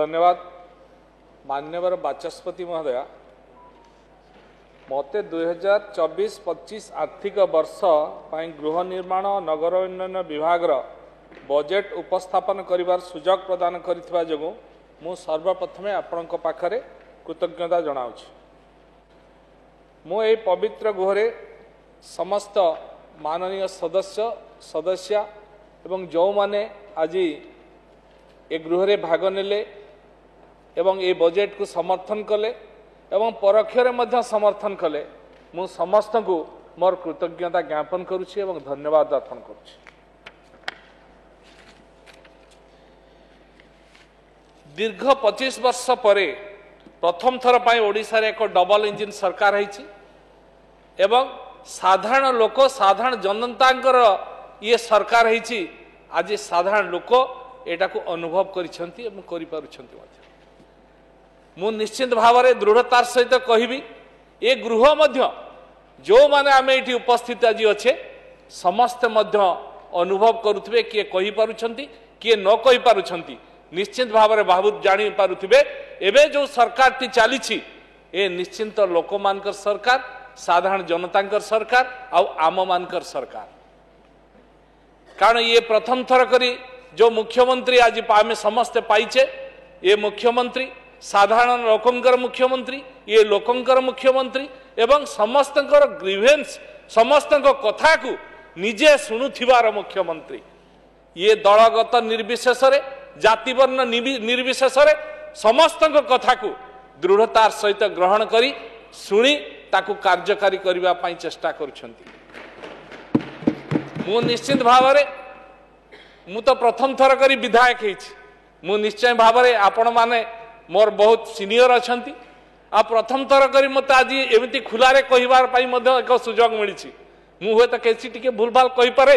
धन्यवाद मान्यवर बाचस्पति महोदय। मते 2024-25 आर्थिक वर्ष गृह निर्माण नगर उन्नयन विभाग बजेट उपस्थापन करिवार सुजोग प्रदान करिथिबा जोगु मु सर्वप्रथमे आपनक पाखरे कृतज्ञता जनाउछि। मु ए पवित्र गृहरे समस्त माननीय सदस्य एवं जो माने आज ए गृहरे भाग नेले एवं ए बजेट को समर्थन कले एवं परोक्षरे मध्य समर्थन कले मु समस्त को मोर कृतज्ञता ज्ञापन करुछि एवं धन्यवाद अर्पण करुछि। दीर्घ 25 वर्ष परे प्रथम थर पाई ओडिशा रे एक डबल इंजिन सरकार है एवं साधारण लोक साधारण जनतांकर ये सरकार है। आज साधारण लोक एटा को अनुभव करिसेंती एवं करि पारुछंती। मु निश्चित भाव में दृढ़तार सहित कहबी ए गृह मध्य जो माने आमे एठी उपस्थित आज अच्छे समस्त मध्य अनुभव करुथिबे किए कहि पारुछंती किए न कहि पारुछंती। निश्चित भाव में बहुत जानी पारुथिबे एबे जो सरकार टी चलीछि ए निश्चिंत लोक मानकर सरकार साधारण जनतांकर सरकार आउ आम मानकर सरकार। कारण ये प्रथम थर करी जो मुख्यमंत्री आज आमे समस्ते पाइचे ये मुख्यमंत्री साधारण लोकंकर मुख्यमंत्री ये लोकंकर मुख्यमंत्री एवं समस्तंकर ग्रीवेंस समस्तंक कथा को निजे शुणुथिबार मुख्यमंत्री। ये दलगत निर्विशेष रे जाति वर्ण निर्विशेष रे समस्तंक कथा को दृढ़तार सहित ग्रहण करी शुणी ताकू कार्यकारी करबा पई चेष्टा करुछंती। मु निश्चित भाव में मु तो प्रथम थर करी विधायक हेछि मु निश्चय भाव में आपण माने मोर बहुत सीनियर अछंती आ प्रथम थर करी मत आज एमिति खुलारे कहिबार पई मध्य एक सुजोग मिलिछि। मु होय त केछि टिके भूलभाल कहि पारे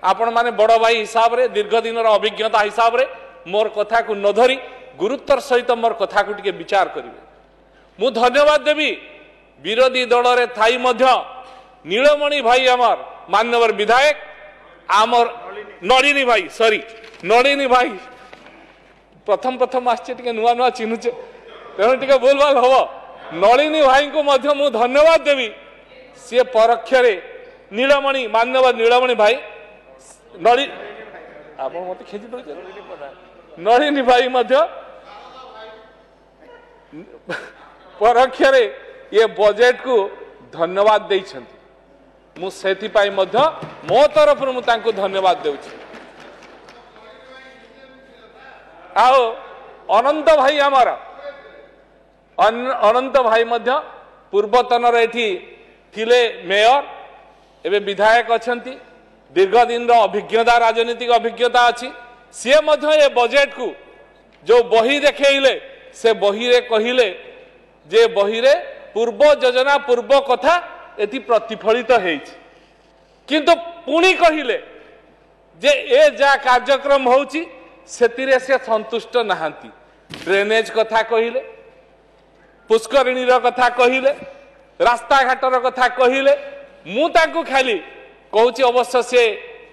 आपण माने बड़ भाई हिसाब रे दीर्घ दिन अभिज्ञता हिसाब रे मोर कथा को न धरी गुरुत्वर सहित मोर कथा को टिके विचार करिवे। मु धन्यवाद देवी विरोधी दल रे थाई मध्य नीलमणि भाई आमर मान्यवर विधायक आमर नलिनी भाई सॉरी नलिनी भाई प्रथम आसचे टिके नुआ नुआ चिन्हुचे तेणु टिके भूल भाल हम नलिनी भाई को मध्य मु धन्यवाद देवी सी परोक्षरे नीलमणि मान्यवर नीलमणि भाई नली आप मत खेची दो नलिनी भाई मध्य परोक्षरे ये बजेट को धन्यवाद देइछंती। मु सेति पाई मध्य मो तरफ मु तांको धन्यवाद देउछि। आओ अनंत भाई आमर अनंत भाई मध्य पूर्वतन एठी थिले मेयर एवं विधायक अछंती दीर्घ दिन अभिज्ञता राजनीतिक अभिज्ञता अच्छी सी मध्य ये बजेट को जो बही देखले से बही रे कहिले जे बही रे पूर्व योजना पूर्व कथा एति प्रतिफलित हेछि किंतु पुणी कहिले जे ए जा कार्यक्रम होउची सेतिरे से संतुष्ट नहांती। ड्रेनेज कथा कहिले पुष्करिणी रो कथा कहिले रास्ता घाटर कथा कहिले मु तांको खाली कहूची अवश्य से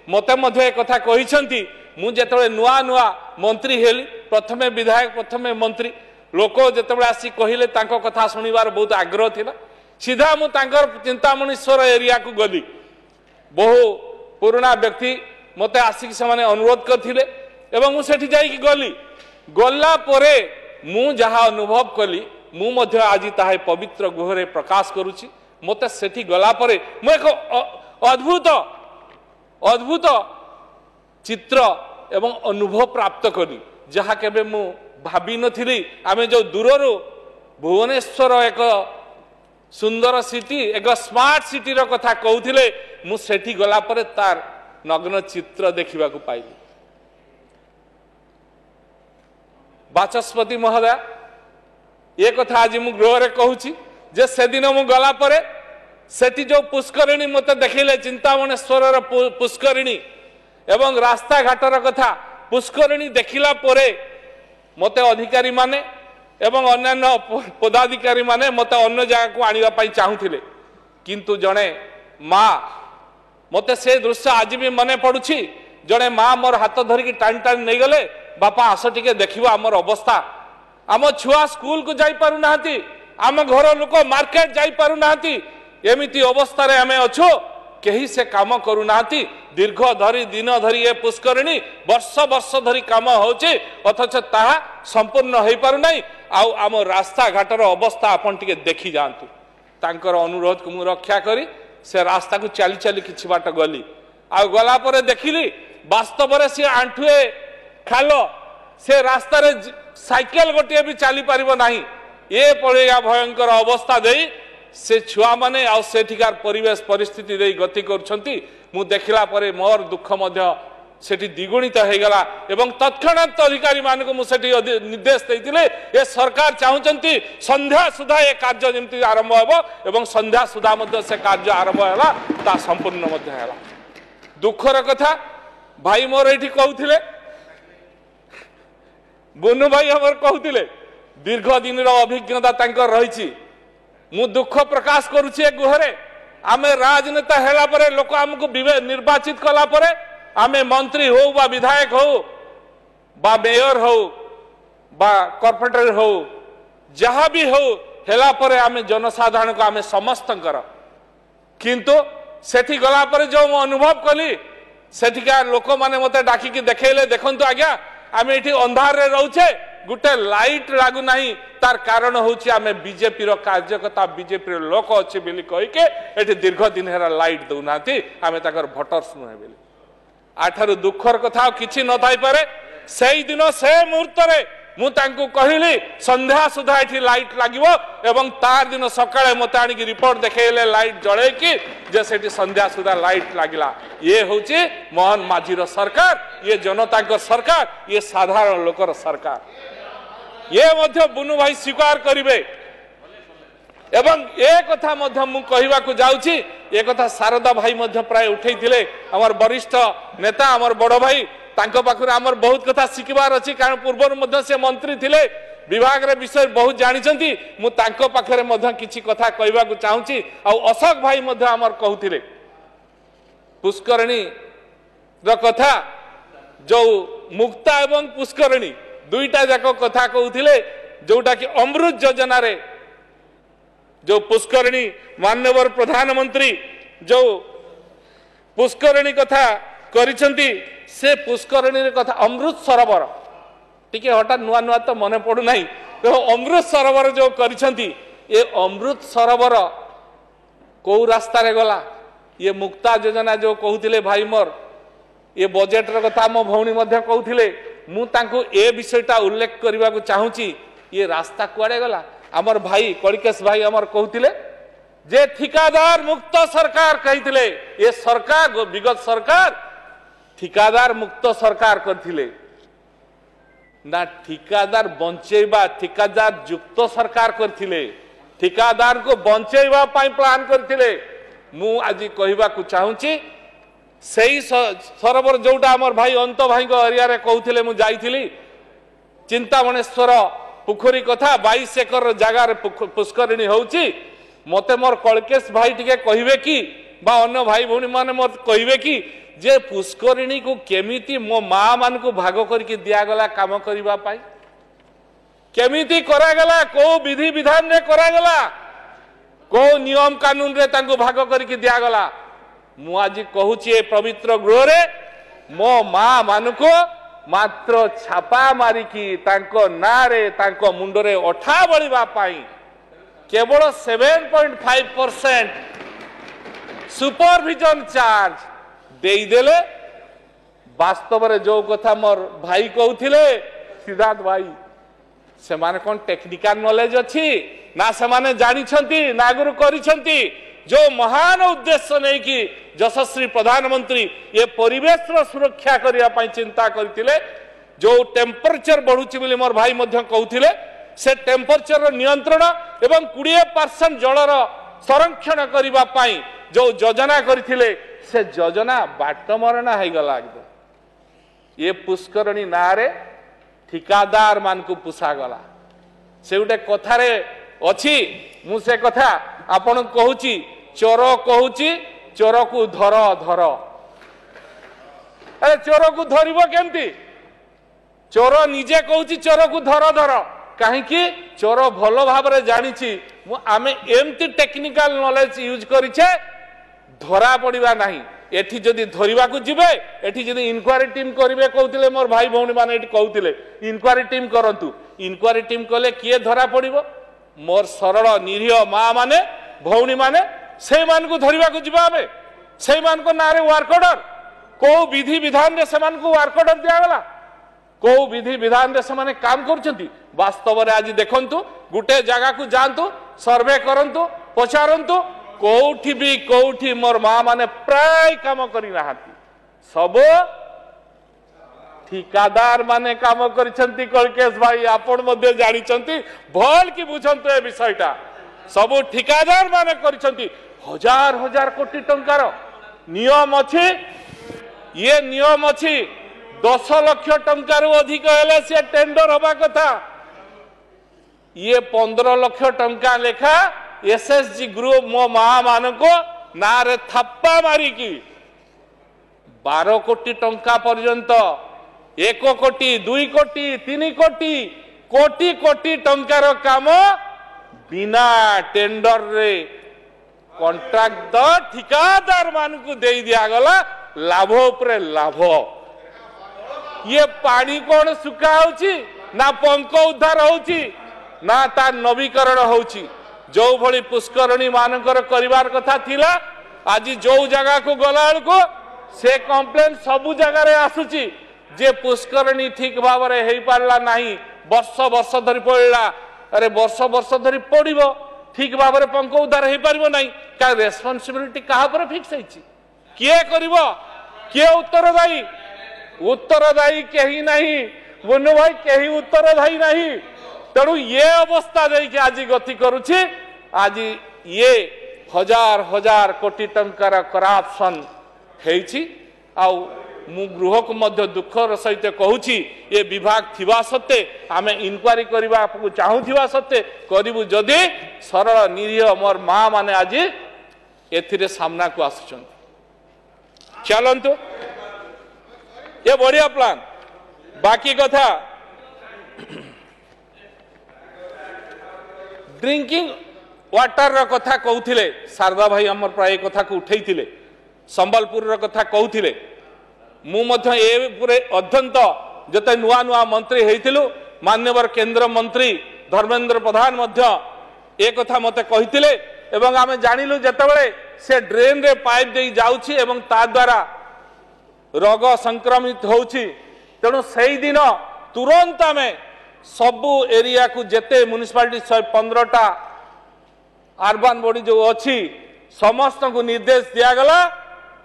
मते मध्य कथा कहिसंती। मु जेतबे नुआ नुआ मंत्री हेली प्रथमे विधायक प्रथमे मंत्री लोक जेतबे आसी कहिले तांको कथा सुनिबार बहुत आग्रह थिला। सीधा मु तांकर चिंतामणीश्वर एरिया को गली बहु पुराना व्यक्ति मते आसिक से माने अनुरोध करथिले एवं मु सेठी जाई कि गला परे मु जहा अनुभव कली मु मध्य आज ताहे पवित्र गुहरे प्रकाश करूची। मते सेठी गला परे मु एक अद्भुत अद्भुत चित्र एवं अनुभव प्राप्त करी जहा केबे मु भाबी नथिली। आमे जो दूररो भुवनेश्वर एक सुंदर सिटी एक स्मार्ट सिटी रो कथा कहउथिले मु सेठी गला परे तार नग्न चित्र देखिबा को पाइली। बाचस्पति महोदय ये कथा आज मु गृह रे कहूची जे से दिन मु गला परे सेठी जो पुष्करिणी मते देखिले चिंतामणेश्वर पुष्करिणी एवं रास्ता घाटर कथा पुष्करिणी देखिला परे मते अधिकारी माने एवं अन्य पदाधिकारी माने मते अन्य जगह को आनिबा पई चाहुथिले किंतु जणे माँ मते से दृश्य आज भी मने पड़ुछि। जड़े माँ मोर हाथ धरिकी टाण टाण नहीं गले बापा आस टिके देखिबा हमर अवस्था आम छुआ स्कूल को जाई पारु नाहंती आम घर लोक मार्केट जाई पारु नाहंती एमिति अवस्था रे आमे अछु केही से काम करू नाहंती दीर्घ धरी दिन धरी ए पुष्करिणी वर्ष वर्ष धरी काम होचे अथच ताहा संपूर्ण होई पारु नाही आउ आम रास्ता घाटर अवस्था आपण टिके देखि जानतु तांकर अनुरोध को मु रक्षा करी से रास्ता को चली चली किछि बाट गली आ गला परे देखिली वास्तव रे से आंठुए खालो से रास्ता रे साइकेल गोटे भी चली पारिबो नाही ए पड़ेगा भयंकर अवस्था देई से छुआ माने आ सेठिकार परिवेश परिस्थिति देई गति करछंती मु देखला परे मोर दुख मध्य सेठी द्विगुणित हो गला एवं तत्क्षणात अधिकारी मान को मुझे निर्देश देते ए सरकार चाहती संध्या सुधा ए कार्य जमी आरंभ हो एवं संध्या सुधा से कार्य आरंभ है संपूर्ण दुखर कथा भाई मोर ये कहते बुनु भाई हमर कहते दीर्घ दिन अभिज्ञता रही मु दुख प्रकाश करुचे गुहरे आमे राजनेता हेला परे लोक हमको निर्वाचित कला परे आमे मंत्री हो बा विधायक हो बा मेयर हो बा कॉर्पोरेटर हो जहाँ भी हो हेला परे आमे जनसाधारण को आमे समस्त किंतु सेठी गला परे जो मु अनुभव कली सेठिका लोक माने मते डाकी देखैले देखंतु आज्ञा आमे एठी अंधार रे रहउछे गुटे लाइट लागू नाही तार कारण होची आमे बीजेपी रो कार्यकर्ता बीजेपी रो लोक अछि बिली कहि के एठी दीर्घ दिन हेरा लाइट दउ नाथि आमे ताकर भोटर्स नुहे बिली आठारु दुखर कथा किछि न थाई पारे सेई दिन से मुहूर्त रे मु तांकु कहिली संध्या सुधा एठी लाइट लागिवो एवं तार दिन सकाळे मते आनी की रिपोर्ट देखेले लाइट जळे की जे सेठी संध्या सुधा लाइट लागिला ये होची मोहन माझी रो सरकार ये जनता को सरकार ये साधारण लोकर सरकार ये मध्य बुनु भाई स्वीकार करिवे एवं एक कथा मध्य मु कहिबा को जाउची एक कथा शारदा भाई मध्य प्राय उठैथिले हमर वरिष्ठ नेता हमर बड़ भाई तांको पाखरे हमर बहुत कथा सिखबार अछि कारण पूर्व मध्य से मंत्री थिले विभाग रे विषय बहुत जानिछंती मु तांको पाखरे मध्य किछि कथा कहिबा को चाहूची आ अशोक भाई मध्य हमर कहूथिले पुष्करिणी रो कथा जो मुक्ता एवं पुष्करिणी दुईटा जाक कथा कहूथिले जोटा कि अमृत योजना रे जो पुष्करिणी माननीय प्रधानमंत्री जो पुष्करिणी कथा करिसंती से पुष्करिणी कथा अमृत सरोवर टिके हठात नुआ नुआ तो मन पड़ू नहीं तो अमृत सरोवर जो करिसंती ये अमृत सरोवर को रास्ता रे गला ये मुक्ता योजना जो कहूथिले भाई मोर ये बजेट रो कथा मो भौणी मध्य कहूथिले मु तांको ए विषयटा उल्लेख करबा को चाहूची ये रास्ता कुआडे गला आमर भाई कलिकेश भाई आमर कहते जे ठिकादार मुक्त सरकार कही ये सरकार विगत सरकार ठिकादार मुक्त सरकार करथिले ना ठिकादार बंचेबा ठिकादार युक्त सरकार करथिले ठिकादार को बंचेबा पाई प्लान करथिले मु आज कहबा को चाहूची सेही सरोवर जोटा आमर भाई अंत भाई को एरिया रे कहथिले मु जाईथिली चिंतामणेश्वर पुखरी कथा 22 एकर जगार पुष्करिणी होउची मते मोर कलकेश भाई टिके कहिबे कि बा अन्य भाई भौणी माने मत कहिबे कि जे पुष्करिणी को केमिति मो मां मान को भाग करके दिया गला काम करिबा पाई केमिति करा गला को विधि विधान रे करा गला को नियम कानून रे तांको भाग करके दिया गला मु आज कहूची ए पवित्र गृह रे मो मां मान को मात्र छापा मारिकी तांको नारे तांको मुंडरे अठा बळिबा पाई केवल 7.5% सुपरविजन चार्ज देई देले वास्तव रे जो कथा मोर भाई कहउथिले सिद्धार्थ भाई से माने कोन टेक्निकल नॉलेज अछि ना से माने जानि छंती नागुरु करि छंती जो महान उद्देश्य नहीं कि यशस्वी प्रधानमंत्री ये परिवेश सुरक्षा करने चिंता करथिले जो टेम्परेचर बढ़ुची बोली मोर भाई मध्य कहउथिले से टेम्परेचर नियंत्रण एवं 20% जलर संरक्षण करबा पाई जो योजना करथिले से योजना बाटमरणा हो गला एकदम ये पुष्करिणी नारे ठिकादार मान को पुसा गला से गोटे कथारे अछि मु से कथा आपण कहूची चोर कहूची चोर को धर धर अरे चोर को धरिबो केमती चोर निजे कहूची चोर को धर धर कहीं चोर भल भाव जानी आम एमती टेक्निकल नॉलेज यूज करिछे धरा पड़िबा नहीं एठी जदि धरिबा को जिबे एठी जदि इनक्वारी टीम करिवे कहउतिले मोर भाई भौणी माने एठी कहउतिले इनक्वारी टीम करंतु इनक्वारी टीम कले किए धरा पड़िबो मोर सरल निरीह माँ माने भौणी माने से मान को धरिबा को जिबा आमे से मान को नारे वर्क ऑर्डर को विधि विधान रे से मान को वर्क ऑर्डर दिया गला को विधि विधान रे से माने काम करछंती वास्तव रे आज देखंतु गुटे जगह को जानतु सर्वे करंतु पचारंतु कोठी मोर माँ माने प्राय काम करी नाहांती सब ठिकादार माने काम करिसंती कलकेश भाई आपण मध्ये जानिसंती भल की बुझंतु ए विषयटा सब ठिकादार माने करिसंती हजार हजार कोटी टंकार नियम अछि ये नियम अछि 10 लाख टंकार अधिक हेले से टेंडर होबा कथा ये 15 लाख टंका लेखा एसएसजी ग्रुप मो माँ मान को नारे थप्पा मारी की 12 कोटी टंका पर्यंत 1 कोटी 2 कोटी 3 कोटी कोटी कोटी टंकार काम बिना टेंडर रे कॉन्ट्रैक्ट ठिकादार मान को दे दिया गला लाभ उपरे लाभ ये पानी कौन सुखा होची ना पंख उद्धार होची ना ता नवीकरण होची जो भली पुष्करणी मानकर करिवार कथा थिला आज जो जगह को गला को से कंप्लेन सबु जगह रे आसुची जे पुष्करणी ठीक भाव रे हेई पारला नाही वर्ष वर्ष धरि पड़ला अरे वर्ष वर्ष धरि पड़िबो ठीक भाव रे पंख उद्धार हेई पारिबो नाही का रेस्पोंसिबिलिटी कहा पर फिक्स हेची किए करिवो किए उत्तरदायी केही नहीं बुनु भाई केही उत्तरदायी नहीं तेणु ये अवस्था देखिए आज गति करुछि आज ये हजार हजार कोटी टंकार करप्शन हेछि आउ मु गृह को मध्य दुखर सहित कहूछि ये विभाग थिबा सत्ते आमे इनक्वारी करबा को चाहूथिबा सत्ते करिबु जदि सरल निरीह मोर माँ माने आज एथिरे सामना को आसुछन चलंतु ये बढ़िया प्लान बाकी कथा ड्रिंकिंग वाटर कथा कहते शारदा भाई आम प्राय कथा को उठे संबलपुर कथा कहते मुझे अत्यंत जिते नुआ नुआ मंत्री होइथिलु मान्यवर केंद्र मंत्री धर्मेंद्र प्रधान ए कथा मते कहिथिले एवं आमे जानिलु जेतेबेले से ड्रेन रे पाइप दे जाउछि एवं ता द्वारा रोग संक्रमित होउछि तेणु सेही दिन तुरंत आमे सबु एरिया को जेते म्युनिसिपालिटी 115टा अर्बन बॉडी जो अच्छी समस्त को निर्देश दिया गला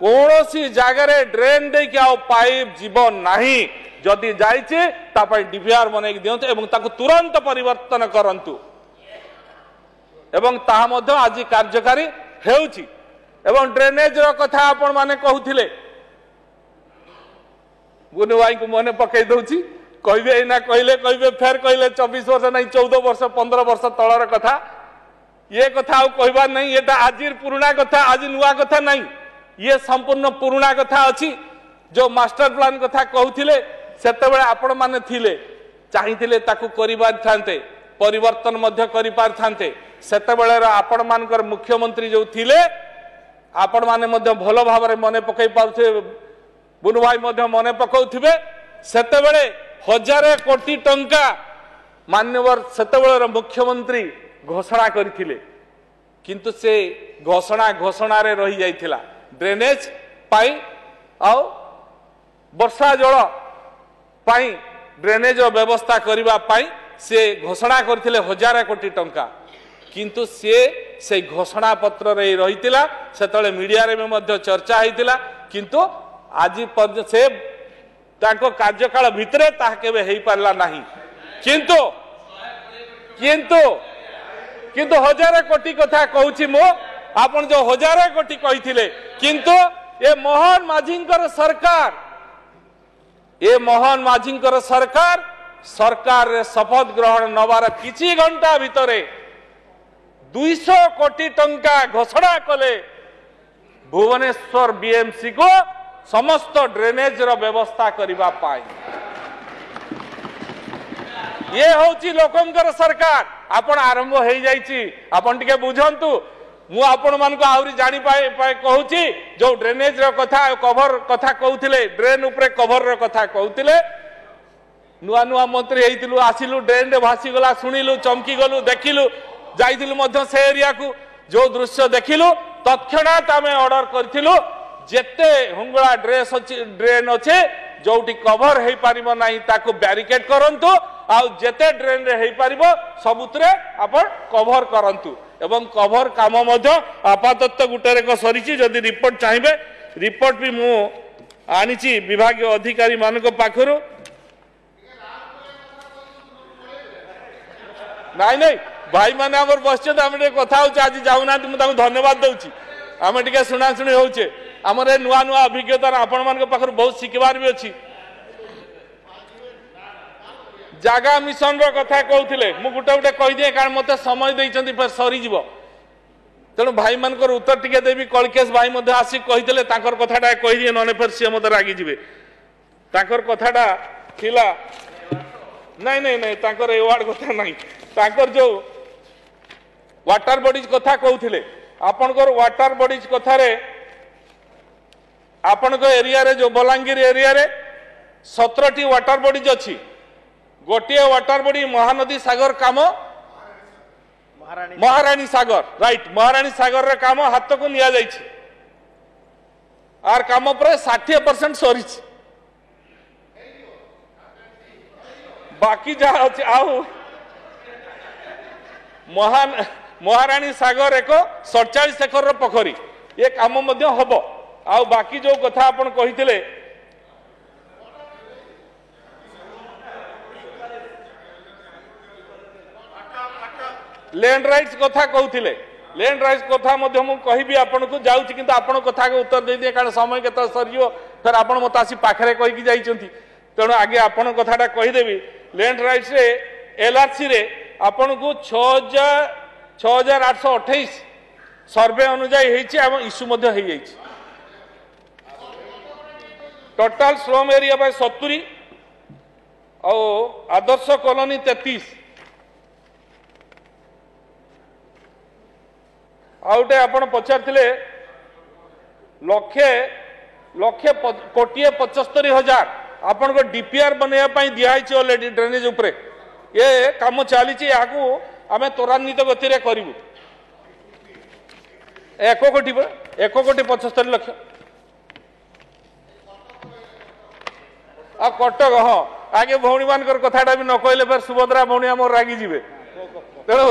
कौन जगार ड्रेन दे कि पाइप जीव नहीं जदि जाइए तापाई डीपीआर बन दिंतु एवं ताकु तुरंत परिवर्तन करंतु एवं ताहा मध्य आज कार्यकारी हेउछि एवं ड्रेनेज रो कथा आपण माने कहउथिले गुनु भाई को मने पकई दउछि कहबे ना कहले कहबे फेर कहले 24 वर्ष नहीं 14 वर्ष 15 वर्ष तलर कथा ये कथा आउ कहबार नहीं एटा आजिर पुराना कथा आज नुआ कथा नहीं ये संपूर्ण पुराना कथा अछि जो मास्टर प्लान कथा कहउथिले सेतेबेले आपण माने थिले चाहिथिले ताकु करिबार थान्ते परिवर्तन मध्य करि पार थान्ते सेतेबेले आपण मानकर मुख्यमंत्री जो थिले आपण माने मध्य भलो भाव रे मने पकई पाउथे बुनु भाई मध्य मने पकाउथिबे सेतेबेले हजार कोटी टंका मान्यवर सेतेबेले मुख्यमंत्री घोषणा करथिले किंतु से घोषणा रे रही जाइथिला ड्रेनेज पाई आउ वर्षा जल पाई ड्रेनेज व्यवस्था करबा पाई से घोषणा करथिले हजार कोटी टंका किंतु से घोषणा पत्र रे रहितिला सेतले मीडिया रे मध्य चर्चा हेतिला किंतु आज से ताको कार्यकाल भितरे ताहा केबे हेई पारला नाही किंतु किंतु किंतु हजार कोटी कथा कहूछि मो आपण जो हजार कोटी कहिथिले किंतु ये मोहन माझींकर सरकार ये मोहन माझींकर सरकार रे शपथ ग्रहण नवार किछि घंटा भितरे 200 कोटी टंका घोषणा कले भुवनेश्वर बीएमसी को समस्त ड्रेनेज रो व्यवस्था करिबा पाई ये हूँ लोकंकर सरकार आपण आरंभ हो जाइए आपण टिके बुझंतु मु आपण मानक आउरी जानी पाए कहूची जो ड्रेनेज रो कथा कवर कथा कहउथिले ड्रेन उपरे कवर रो कथा कहउथिले नुआ नुआ मंत्री हेइतिलु आसिलु ड्रेन रे भासी गला सुनिलु चमकी गलु देखिलु जाइतिलु मध्य से एरिया को जो दृश्य देखिलु तत्क्षणात आमे ऑर्डर करथिलु जेते हुंगळा ड्रेन अच्छे जोटी कवर हेई पारिबो नाही ताको बैरिकेड करंतु आ जेते ड्रेन रे हेई पारिबो सबुतरे आपण कवर करंतु एवं कवर काम मध्य आपातत गुटेरे को सरीची जदि रिपोर्ट चाहिबे रिपोर्ट भी मु आनीची विभागीय अधिकारी मानक पाखरु नाई नहीं भाई माने हमर बसचे त हम कथा होछ आज जाउना मु ताको धन्यवाद दउची आमे टिके सुना सुनी होउचे हमर नुआ नुआ अभिज्ञता आपण मान पाखर बहुत शिखबार भी अच्छी जागा मिशन रो कथा कहते मु गोटे गोटे कही दिए कारण मत समय देइचंती फिर सरी जीव तेणु भाई मानकर उत्तर टिके देवी कलकेश भाई मध्य आसी कही ताकर कथाटा कही दिए नने फिर सी मत रागी जीवे ताकर कथाटा थिला नहीं नहीं नहीं ताकर एवार्ड कथा नहीं ताकर जो वाटर बॉडीज कथा कहते आपनकर वाटर बॉडीज कथारे आपण एरिया रे जो बलांगीर एरिया रे 17टी वाटर बॉडीज अच्छी गोटे वाटर बॉडी महानदी सागर काम महारानी सागर राइट महारानी सागर रे काम हाथ को निया जाइछि आर काम पर 60% सरी बाकी जहाँ अच्छे आउ महारानी सागर एक 47 एकर पोखरी ये काम मध्य हबो आउ बाकी जो कथा आपण कहिथिले लैंड राइट्स कथा कहउथिले लैंड राइट्स कथा मध्य मु कहिबी आपण को जाउची किंतु आपण कथा के उत्तर दे दिए कारण समय केत सरियो फिर आपण मत आसी पाखरे कहि कि जाइचंती तेणु आगे आपण कथाटा कहि देबी लैंड राइट्स रे एलआरसी रे आपण को 6828 सर्वे अनुसार हेछि एवं इश्यू मध्य हे जाइछि टोटाल स्लम एरिया बाय 70 और आदर्श कॉलोनी 33 आउटे आपण पचारथिले लक्षे लक्षे कोटिए 75,000 आपण को डीपीआर बनैया पई दियाइछि ऑलरेडी ड्रेनेज उपरे ये काम चलीछि याकू आमे त्वरान्वित गति रे करिवु 1 कोटी 75 लाख आ कटक हाँ आगे भौणी मान कथाटा भी न कहले फिर सुभद्रा भौणी आम रागी जीवे तेणु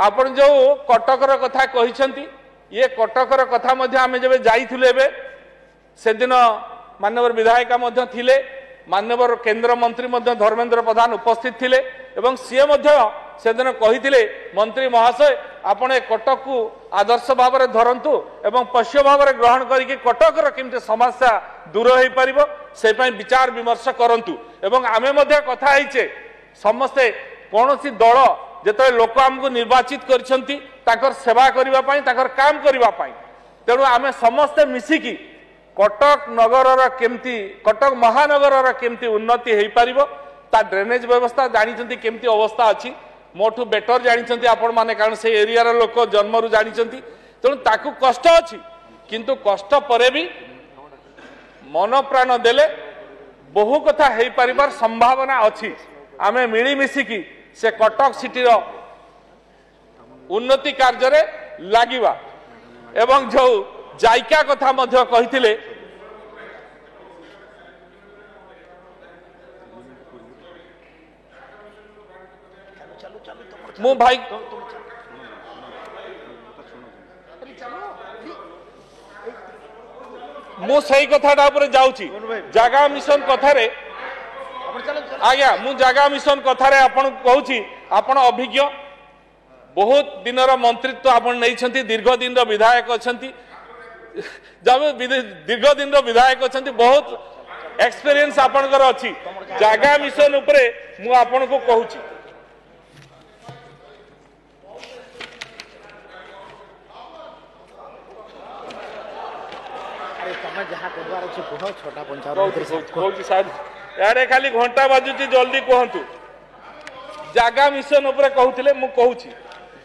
आपण जो कटकर कथा कहिसंती ये कटकर कथा मध्य आमे जबे जाइथिलु एबे सेदिन माननीय विधायिका मध्य थिले माननीय केंद्र मंत्री मध्य धर्मेंद्र प्रधान उपस्थित थिले एवं सीए मध्य सेदिन कहिथिले मंत्री महाशय आपण ए कटक को आदर्श भाव में धरंतु एवं पश्य भाव में ग्रहण करके कटकर केमते समस्या दूर हो पारिबो से पई विचार विमर्श करंतु एवं आमे मध्य कथा हिचे समस्ते कोनोसी दल जेते लोक हमको निर्वाचित करछंती ताकर सेवा करिबा पई ताकर काम करिबा पई तेणु आमे समस्ते मिसिकी कटक नगर केमती कटक महानगर केमती उन्नति हो पारिबो ता ड्रेनेज व्यवस्था जानिछंती केमती अवस्था अछि मोठू बेटर जानिछंती आपण माने कारण से एरिया रो लोक जन्मरु जानिछंती तेणु ताकू कष्ट अछि किंतु कष्ट परे भी मन प्राण देले बहु कथा हो पारिबार संभावना अछि आमे मिली मिसिकी से कटक सिटी रो उन्नति कार्य रे लागिबा एवं जो जायका कथा मध्य कहिथिले मु भाई मु सही कथाटा ऊपर जाउची जागा मिशन कथारे आज्ञा मु जागा मिशन कथारे आपण कहूची आपण अभिज्ञ बहुत दिनर मंत्रित्व आपण नैछंती दीर्घ दिन विधायक अछंती जब दीर्घ दिन विधायक अछंती बहुत एक्सपीरियंस आपनकर अछि जागा मिशन उपरे मु आपण को कहूची यारे खाली घंटा बाजुची जल्दी कहतु जागा मिशन उपरे कहूतिले मु कहूची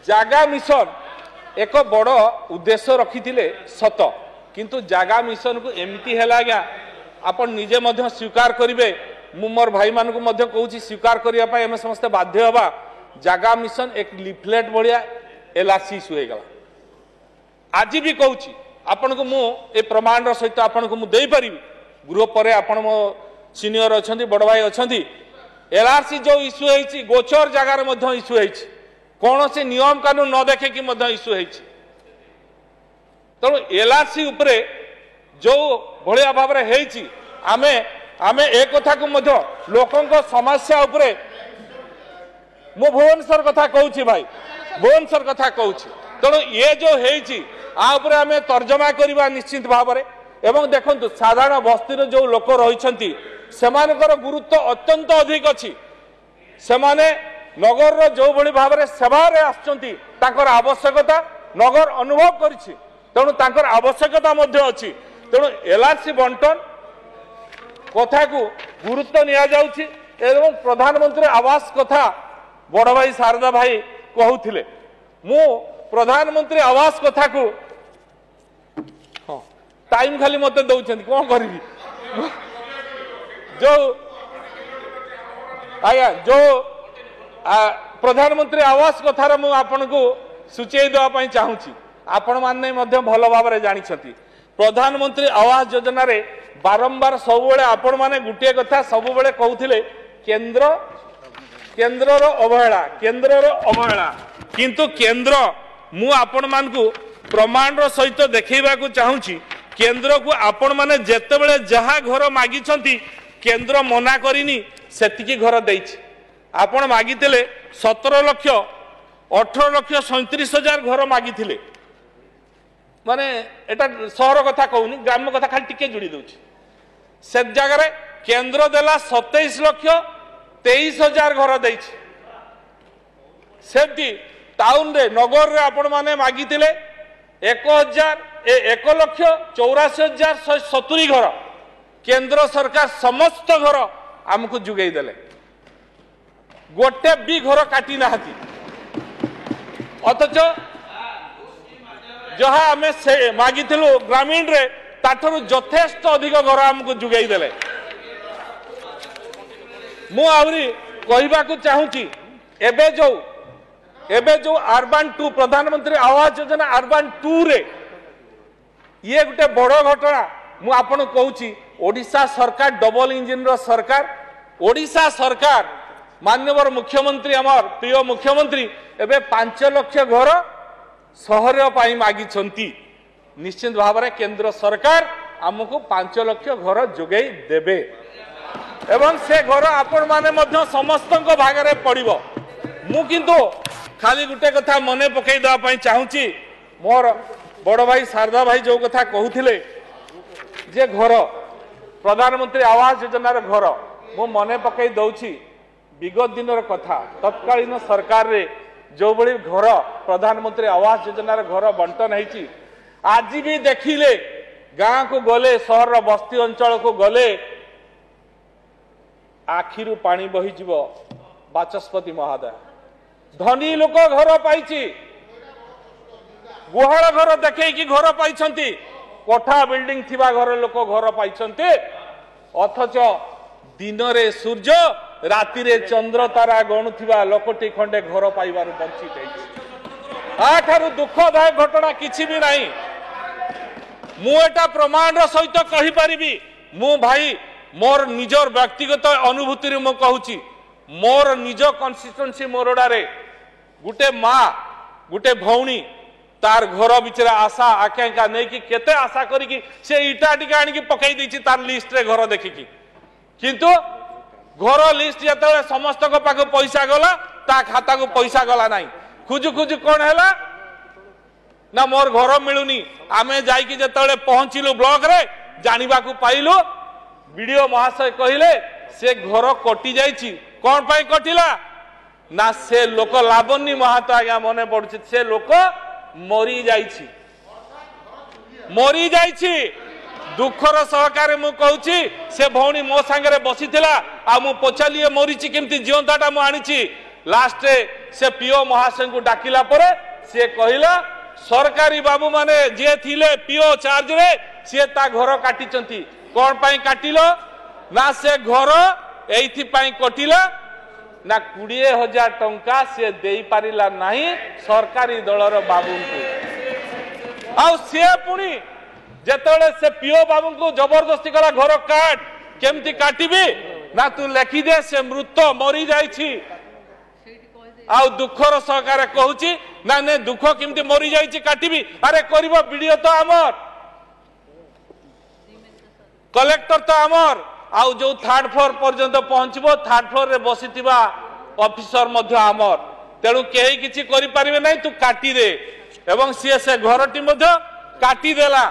जागा मिशन एक बड़ उद्देश्य रखिथिले सत किंतु जागा मिशन को एमती हैला गया आपण निजे मध्य स्वीकार करिवे मु मोर भाई मान को मध्य कहूची स्वीकार करिया पय हम समस्त बाध्य हवा जागा मिशन एक लिफलेट बढ़िया एलआरसी इश्यू हो गला आज भी कहूची आपण को मु ए प्रमाण रो सहित आपण को मु देई परिबी गृह पर आपण मो सीनियर अछंती बड़ भाई अछंती एलआरसी जो इश्यू होईची गोचर जगह रे मध्य इश्यू होईची कौन से नियम कानून न देखे कि मध्य इश्यू होईची तेणु एलआरसी उपरे जो भलिया भाव रे हेईची आमे आमे एक कथा को मध्य लोकन को समस्या उपरे मु भुवनेश्वर कथा कहूची भाई भुवनेश्वर कथा कहूची तेणु ये जो हेईची आ उपरे आमे तर्जमा करिबा निश्चित भाव रे एवं देखंतु साधारण बस्ती रे जो लोक रहिसंती सेमानकर गुरुत्व अत्यंत अधिक अछि सेमाने नगर रो जो भली भाव रे सेवा रे आछंती ताकर आवश्यकता नगर अनुभव करिछि तेणु ताकर आवश्यकता मध्य अछि तेणु एलआरसी बंटन कथा को गुरुत्व निया जाउछि एवं प्रधानमंत्री आवास कथा बड़ भाई शारदा भाई कहउथिले मु प्रधानमंत्री आवास कथा को टाइम खाली मत दौरान कौन करी जो आया जो प्रधानमंत्री आवास कथार मु आपन को सूचई देवाई चाहूँगी आपण मैंने भल भाव जानी प्रधानमंत्री आवास योजना रे बारंबार सब आपण मैंने गोटे कथा सब कहते केंद्र केंद्र अवहेला किंतु केंद्र मु आपण मान को प्रमाण रो सहित देखैबा को चाहूँगी केंद्र को आपण माने जेतेबेले जहा घर मागिछंती केंद्र मना करिनी सेतिकी घर देइछि आपण मागितिले 17 लाख 18 लाख 37,000 घर मागिथिले माने एटा शहर कथा कहूनी ग्राम्य कथा खाली टिके जुड़ी दउछि से जगह रे केंद्र देला 27 लाख 23,000 घर देइछि सेति टाउन रे नगर रे आपण माने मागितिले 1,84,170 घर केंद्र सरकार समस्त घर आमको जुगई देले गोटे भी घर काटी नाहती अथच जहा आमे से मागिथिलु ग्रामीण रे ताठरु यथेष्ट अधिक घर आमको जुगई देले मु आवरी कहिबा को चाहूची एबे जो अर्बन 2 प्रधानमंत्री आवास योजना अर्बन 2 रे ये गोटे बड़ घटना मु आपन कहूची ओडिशा सरकार डबल इंजिन रो सरकार ओडिशा सरकार माननीय मुख्यमंत्री आमर प्रिय मुख्यमंत्री एबे 5 लाख घर सहर पाई मागी छंती निश्चित भाव रे केंद्र सरकार हमको 5 लाख घर जोगई देबे एवं से घर आपण माने मध्य समस्त भाग रे पड़िबो मु किंतु खाली गुटे कथा मने पकई दवा पई चाहूची मोर बड़ भाई शारदा भाई जो कथा कहूथिले जे घर प्रधानमंत्री आवास योजना रे घर मु मने पकई दउची विगत दिन कथा तत्कालीन सरकार रे जो बड़ी घर प्रधानमंत्री आवास योजना रे घर बंटन हैची आज भी देखिले गाँ को गले शहर बस्ती अंचल को गले आखिरु पानी बही जीव बाचस्पति महोदय धनी लोक घर पाइछि गुहाल घर देखे कि घर पाइछंती कोठा बिल्डिंग थिबा घर लोक घर पाइछंती अथच दिन रे सूर्य राति रे चंद्र तारा गणुथिबा लोकटी खंडे घर पाइबार वंचित है आठारु दुखदायक घटना किछि भी नहीं मु एटा प्रमाण रो सहित कहि परिबी मु भाई मोर निजर व्यक्तिगत अनुभूति रे मु कहूची मोर निज कन्स्टिट्युएंसी मोरडा रे गुटे माँ गुटे भौणी तार घर बिचरा आशा आकांक्षा नहीं कि केते आशा करी कि से इटा टिका आनी पकई दी तार लिस्ट रे घर देखिकी किंतु घर लिस्ट जते समस्त को पाख पैसा गला ता खाता को पैसा गला नहीं खुजु खुजु कौन हैला ना मोर घर मिलुनी आमे जाई कि जते पहुंचिलु ब्लॉक रे जानिबा को पाइलु वीडियो महाशय कहिले से घर कटि जाइछि कौन पाई कटिला ना से लोक लावण्य महातो आज्ञा मने पड़ुछि से लोक मरी जाइछि दुखर सहकार मु कहूची से भौणी मो सांगे बसी आ मु पचालिए मरीची केमती जीवंताटा मु आनीची लास्ट से पीओ महाशय को डाकिला परे सी कहला सरकारी बाबू माने जे थिले पीओ चार्ज रे सी ता घर काटी कौन पाई काटिल ना से घर एथि पाई कटिला ना 20,000 टंका से दे पारिला नहीं सरकारी दलर बाबू को आउ सी पुणी जेतले से पीओ बाबू को जबरदस्ती कला घर काट केमती काटिबी ना तू लेखी दे से मृत मरी जाइछि आउ दुखर सहकार कहूची ना ने दुख केमती मरी जाइछि काटिबी अरे करबो वीडियो तो आमर कलेक्टर तो आमर आउ जो 3rd फ्लोर पर्यंत पहुंचबो 3rd फ्लोर रे बसितिबा ऑफिसर मध्य आमर तेणु केही किछि करि परिबे नै तू काटी दे एवं सी से घरटी मध्य काटी देला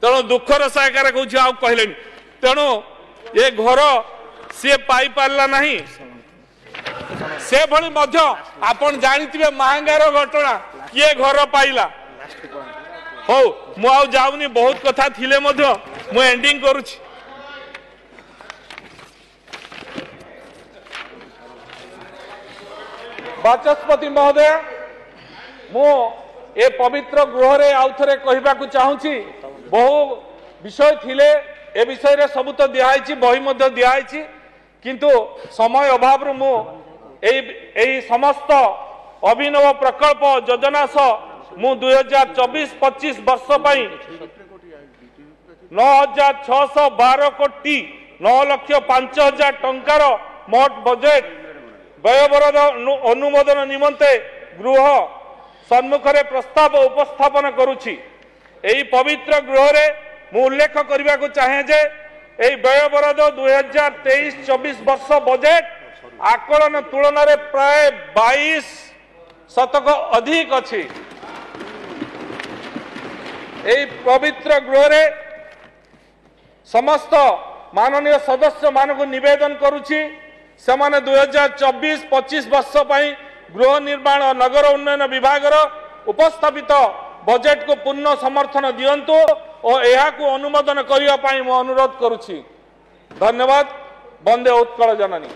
तेणु दुखर सहकार कहूची आउ कहलेनी तेणु ये घर सी पाई पारला नहीं से भली मध्य आपण जानिथिबे महंगार घटना किए घर पाइला हो मु आउ जाउनी बहुत कथा थिले मध्य मु एंडिंग करूछि बाचस्पति महोदय मु ए पवित्र गृह रे आउ थरे कहिबा को चाहूछि बहु विषय थिले ए विषय रे सब तो दिहाइछि बही मध्य दिहाइछि किंतु समय अभाव रु मु एई समस्त अभिनव प्रकल्प योजना सह मु 2024-25 वर्ष पई 9,612 कोटी 9,05,000 टंकार मोट बजेट व्ययबराद अनुमोदन निमंते गृह सम्मुखरे प्रस्ताव उपस्थापन करुछि एई पवित्र गृह रे मु उल्लेख करने को चाहे जे ए व्ययबराद 2023-24 वर्ष बजेट आकलन तुलन में प्राय 22% अधिक अच्छी पवित्र गृह रे समस्त माननीय सदस्य मानक निवेदन करुछि से माने 2024-25 वर्ष पई गृह निर्माण और नगर उन्नयन विभाग उपस्थापित बजेट को पूर्ण समर्थन दियंतु और यह को अनुमोदन करने अनुरोध करुछि। धन्यवाद। वंदे उत्कल जननी।